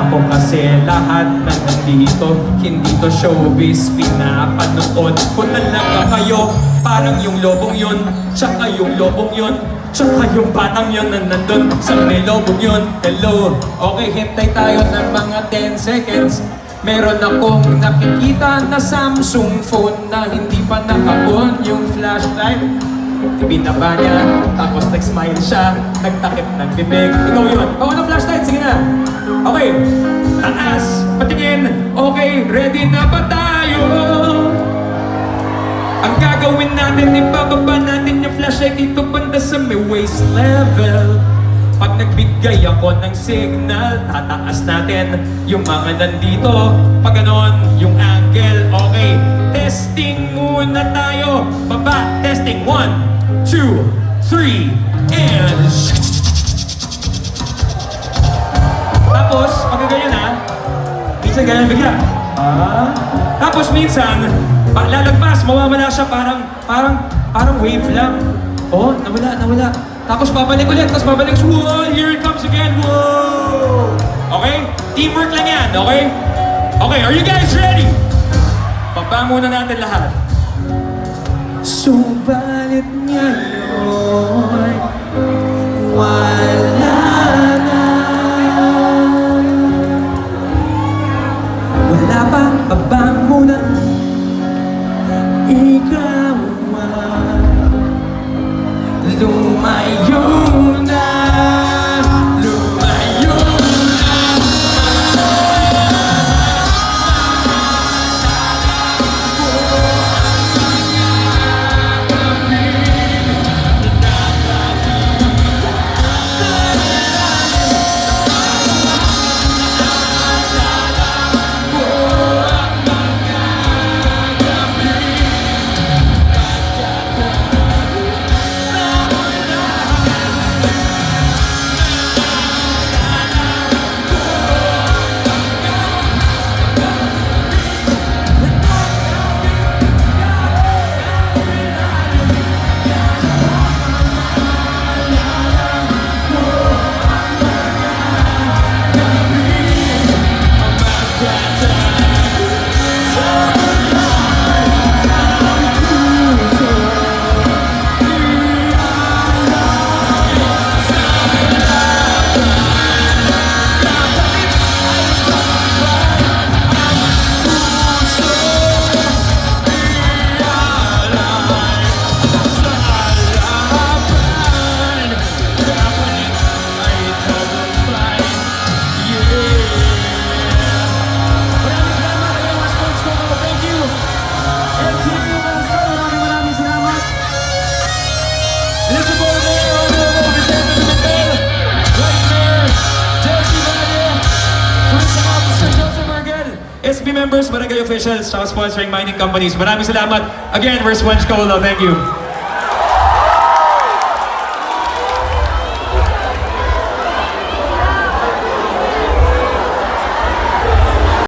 ako kasi lahat ng nandito, hindi to showbiz, pinapanood ko talaga kayo. Parang yung lobong yun, tsaka yung lobong yun, tsaka yung batang yun na nandun sa may lobong yun. Hello, okay, hintay tayo ng mga 10 seconds. Meron akong nakikita na Samsung phone na hindi pa naka-on yung flashlight. Binaba niya, tapos nag-smile siya, nagtakip ng bibig. Ikaw yun. Oh, ano flashlight? Sige na. Okay. Taas, patingin. Okay, ready na ba tayo? Ang gagawin natin, ibababa natin yung flashlight dito banda sa may waist level. Pag nagbigay ako ng signal, tataas natin yung mga nandito. Pag ganon, yung angle, okay. Testing muna tayo. Baba, testing. 1, 2, 3, and... Tapos, pag ganyan ha, minsan ganyan bigla. Tapos minsan, lalagpas, mawawala siya parang wave lang. Oh, nawala. Tapos babalik ulit, tapos babalik. Whoa, here it comes again. Whoa! Okay? Teamwork lang yan, okay? Okay, are you guys ready? Baba muna natin lahat. Subalit ngayon, wala na. Wala pa, baba muna. Ikaw lumayo na, lumayo na. SB members, barangay officials, sponsoring mining companies. Maraming salamat. Again, we're Sponge Colo. Thank you.